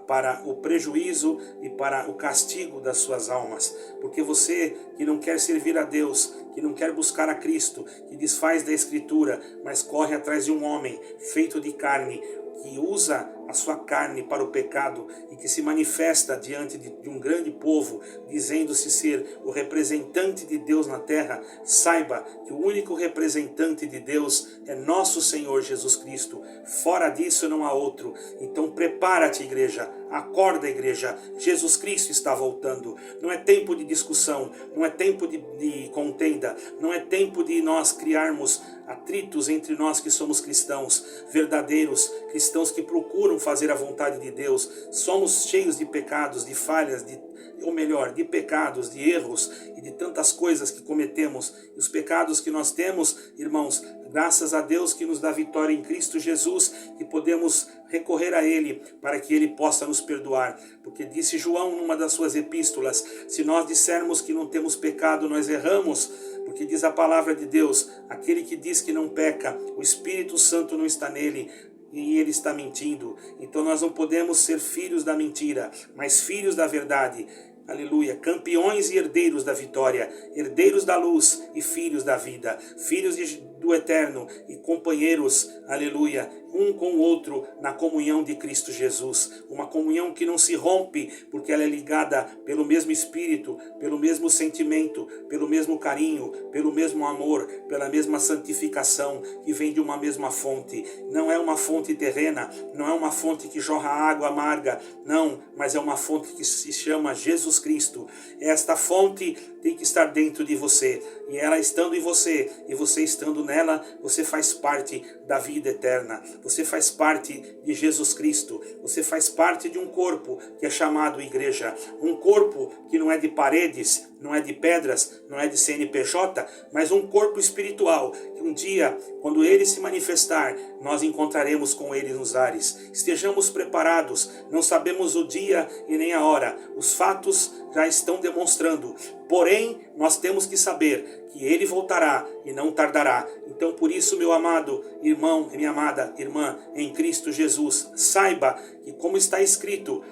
para o prejuízo e para o castigo das suas almas. Porque você que não quer servir a Deus, que não quer buscar a Cristo, que desfaz da Escritura, mas corre atrás de um homem feito de carne, que usa a sua carne para o pecado e que se manifesta diante de um grande povo, dizendo-se ser o representante de Deus na terra, saiba que o único representante de Deus é nosso Senhor Jesus Cristo. Fora disso não há outro. Então prepara-te, igreja. Acorda, igreja. Jesus Cristo está voltando. Não é tempo de discussão, não é tempo de contenda, não é tempo de nós criarmos atritos entre nós que somos cristãos verdadeiros, cristãos que procuram fazer a vontade de Deus. Somos cheios de pecados, de falhas, de pecados, de erros e de tantas coisas que cometemos. E os pecados que nós temos, irmãos, graças a Deus que nos dá vitória em Cristo Jesus, que podemos recorrer a Ele para que Ele possa nos perdoar. Porque disse João numa das suas epístolas, se nós dissermos que não temos pecado, nós erramos. Porque diz a palavra de Deus, aquele que diz que não peca, o Espírito Santo não está nele, e ele está mentindo. Então nós não podemos ser filhos da mentira, mas filhos da verdade. Aleluia, campeões e herdeiros da vitória, herdeiros da luz e filhos da vida, filhos do eterno e companheiros, aleluia, um com o outro na comunhão de Cristo Jesus. Uma comunhão que não se rompe, porque ela é ligada pelo mesmo Espírito, pelo mesmo sentimento, pelo mesmo carinho, pelo mesmo amor, pela mesma santificação que vem de uma mesma fonte. Não é uma fonte terrena, não é uma fonte que jorra água amarga, não, mas é uma fonte que se chama Jesus Cristo. Esta fonte tem que estar dentro de você, e ela estando em você, e você estando nela, você faz parte da vida eterna. Você faz parte de Jesus Cristo. Você faz parte de um corpo que é chamado igreja. Um corpo que não é de paredes, não é de pedras, não é de CNPJ, mas um corpo espiritual. Que um dia, quando Ele se manifestar, nós encontraremos com Ele nos ares. Estejamos preparados. Não sabemos o dia e nem a hora. Os fatos já estão demonstrando. Porém, nós temos que saber que Ele voltará e não tardará. Então, por isso, meu amado irmão e minha amada irmã em Cristo Jesus, saiba que, como está escrito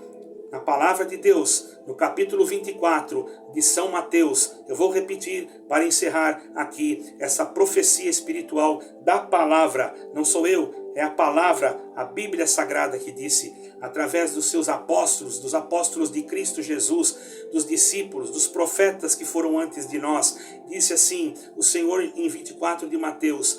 na palavra de Deus, no capítulo 24 de São Mateus, eu vou repetir para encerrar aqui essa profecia espiritual da palavra. Não sou eu, é a palavra, a Bíblia Sagrada que disse, através dos seus apóstolos, dos apóstolos de Cristo Jesus, dos discípulos, dos profetas que foram antes de nós. Disse assim, o Senhor em 24 de Mateus,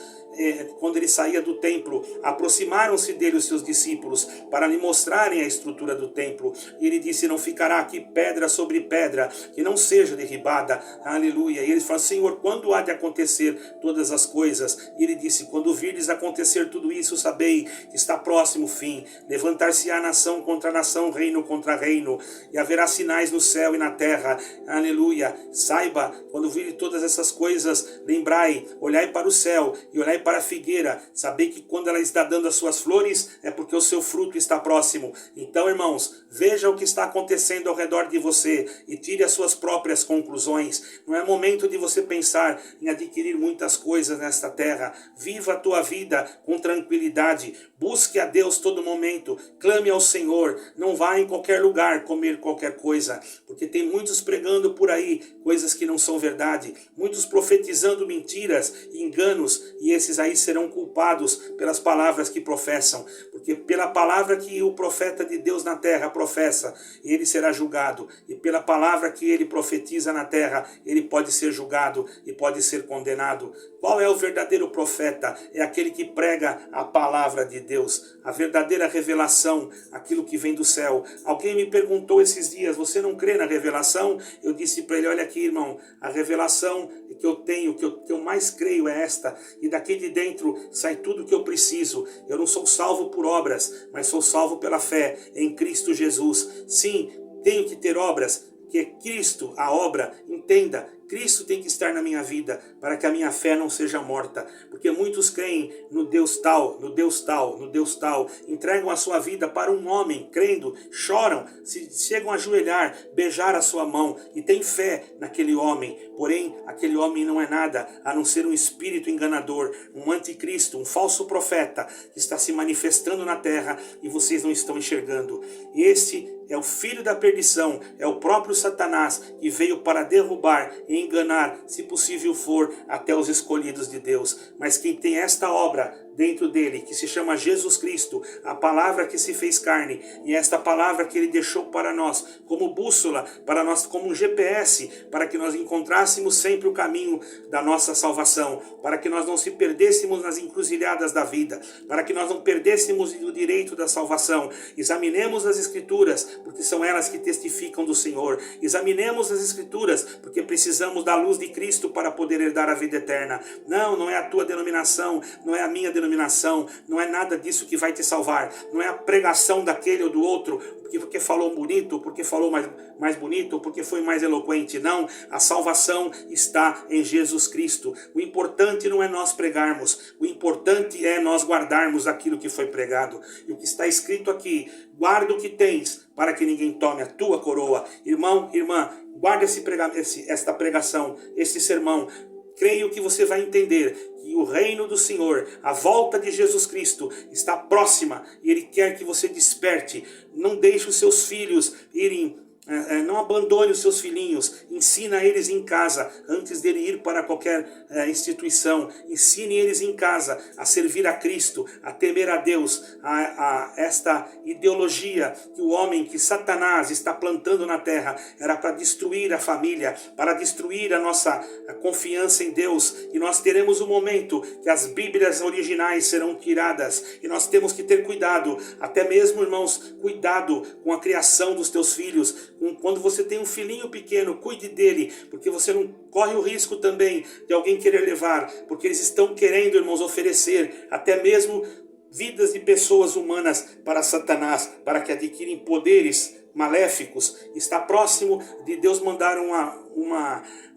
quando ele saía do templo, aproximaram-se dele os seus discípulos para lhe mostrarem a estrutura do templo. E ele disse, não ficará aqui pedra sobre pedra, que não seja derribada. Aleluia. E ele falou, Senhor, quando há de acontecer todas as coisas? E ele disse, quando virdes acontecer tudo isso, sabei que está próximo o fim. Levantar-se-á nação contra nação, reino contra reino, e haverá sinais no céu e na terra. Aleluia. Saiba, quando virem todas essas coisas, lembrai, olhai para o céu e olhai para a figueira, saber que quando ela está dando as suas flores é porque o seu fruto está próximo. Então, irmãos, veja o que está acontecendo ao redor de você e tire as suas próprias conclusões. Não é momento de você pensar em adquirir muitas coisas nesta terra. Viva a tua vida com tranquilidade, busque a Deus todo momento, clame ao Senhor, não vá em qualquer lugar comer qualquer coisa, porque tem muitos pregando por aí coisas que não são verdade, muitos profetizando mentiras e enganos, e esses esses aí serão culpados pelas palavras que professam, porque pela palavra que o profeta de Deus na terra professa, ele será julgado, e pela palavra que ele profetiza na terra, ele pode ser julgado e pode ser condenado. Qual é o verdadeiro profeta? É aquele que prega a palavra de Deus, a verdadeira revelação, aquilo que vem do céu. Alguém me perguntou esses dias, você não crê na revelação? Eu disse para ele, olha aqui, irmão, a revelação que eu tenho, que eu mais creio é esta, e daqui de dentro sai tudo o que eu preciso. Eu não sou salvo por obras, mas sou salvo pela fé em Cristo Jesus. Sim, tenho que ter obras, que é Cristo, a obra, entenda, Cristo tem que estar na minha vida para que a minha fé não seja morta. Porque muitos creem no Deus tal, no Deus tal, no Deus tal. Entregam a sua vida para um homem, crendo, choram, se chegam a ajoelhar, beijar a sua mão e têm fé naquele homem. Porém, aquele homem não é nada a não ser um espírito enganador, um anticristo, um falso profeta que está se manifestando na terra e vocês não estão enxergando. Esse é o filho da perdição, é o próprio Satanás que veio para derrubar e enganar, se possível for, até os escolhidos de Deus. Mas quem tem esta obra dentro dele, que se chama Jesus Cristo, a palavra que se fez carne, e esta palavra que ele deixou para nós como bússola, para nós como um GPS, para que nós encontrássemos sempre o caminho da nossa salvação, para que nós não se perdêssemos nas encruzilhadas da vida, para que nós não perdêssemos o direito da salvação. Examinemos as Escrituras, porque são elas que testificam do Senhor. Examinemos as Escrituras, porque precisamos da luz de Cristo para poder herdar a vida eterna. Não é a tua denominação, não é a minha denominação, não é nada disso que vai te salvar. Não é a pregação daquele ou do outro, porque falou bonito, porque falou mais bonito, porque foi mais eloquente. Não, a salvação está em Jesus Cristo. O importante não é nós pregarmos, o importante é nós guardarmos aquilo que foi pregado. E o que está escrito aqui, guarda o que tens, para que ninguém tome a tua coroa. Irmão, irmã, guarda esta pregação, este sermão. Creio que você vai entender que o reino do Senhor, a volta de Jesus Cristo, está próxima e Ele quer que você desperte. Não deixe os seus filhos irem, não abandone os seus filhinhos, ensina eles em casa, antes dele ir para qualquer instituição. Ensine eles em casa a servir a Cristo, a temer a Deus, a esta ideologia que o homem, que Satanás está plantando na terra, era para destruir a família, para destruir a nossa confiança em Deus. E nós teremos um momento que as Bíblias originais serão tiradas, e nós temos que ter cuidado, até mesmo, irmãos, cuidado com a criação dos teus filhos. Quando você tem um filhinho pequeno, cuide dele, porque você não corre o risco também de alguém querer levar, porque eles estão querendo, irmãos, oferecer até mesmo vidas de pessoas humanas para Satanás, para que adquirem poderes maléficos. Está próximo de Deus mandar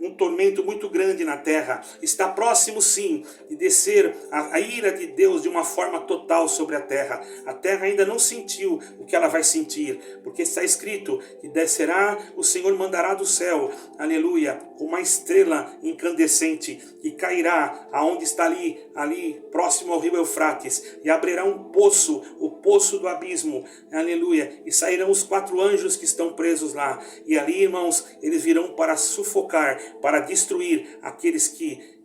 um tormento muito grande na terra. Está próximo, sim, de descer a ira de Deus de uma forma total sobre a terra. A terra ainda não sentiu o que ela vai sentir, porque está escrito que descerá, o Senhor mandará do céu, aleluia, uma estrela incandescente, que cairá aonde está ali próximo ao rio Eufrates, e abrirá um poço, o poço do abismo, aleluia, e sairão os 4 anjos que estão presos lá, e ali, irmãos, eles virão para sufocar, para destruir aqueles que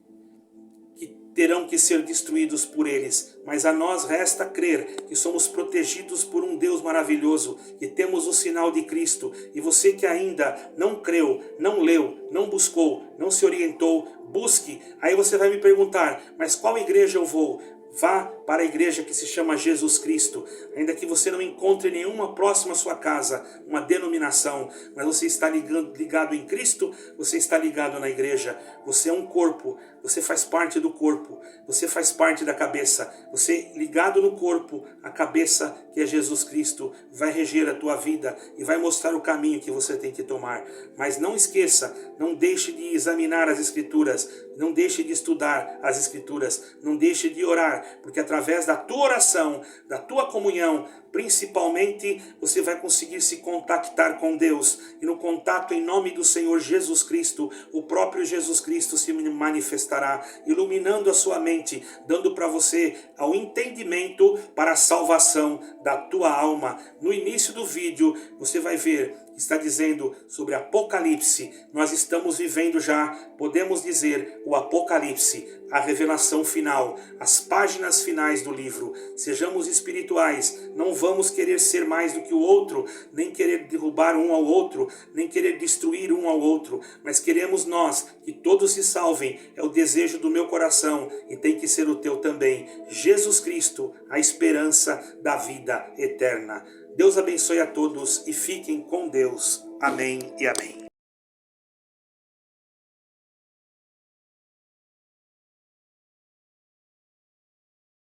terão que ser destruídos por eles. Mas a nós resta crer que somos protegidos por um Deus maravilhoso, que temos o sinal de Cristo. E você que ainda não creu, não leu, não buscou, não se orientou, busque. Aí você vai me perguntar, mas qual igreja eu vou? Vá para a igreja que se chama Jesus Cristo, ainda que você não encontre nenhuma próxima à sua casa, uma denominação, mas você está ligado em Cristo, você está ligado na igreja. Você é um corpo, você faz parte do corpo, você faz parte da cabeça. Você ligado no corpo, a cabeça que é Jesus Cristo, vai reger a tua vida e vai mostrar o caminho que você tem que tomar. Mas não esqueça, não deixe de examinar as Escrituras, não deixe de estudar as Escrituras, não deixe de orar, porque através através da tua oração, da tua comunhão, principalmente você vai conseguir se contactar com Deus. E no contato em nome do Senhor Jesus Cristo, o próprio Jesus Cristo se manifestará, iluminando a sua mente, dando para você o entendimento para a salvação da tua alma. No início do vídeo você vai ver, está dizendo sobre Apocalipse. Nós estamos vivendo já, podemos dizer, o Apocalipse, a revelação final, as páginas finais do livro. Sejamos espirituais, não vamos querer ser mais do que o outro, nem querer derrubar um ao outro, nem querer destruir um ao outro, mas queremos nós que todos se salvem. É o desejo do meu coração e tem que ser o teu também. Jesus Cristo, a esperança da vida eterna. Deus abençoe a todos e fiquem com Deus. Amém e amém.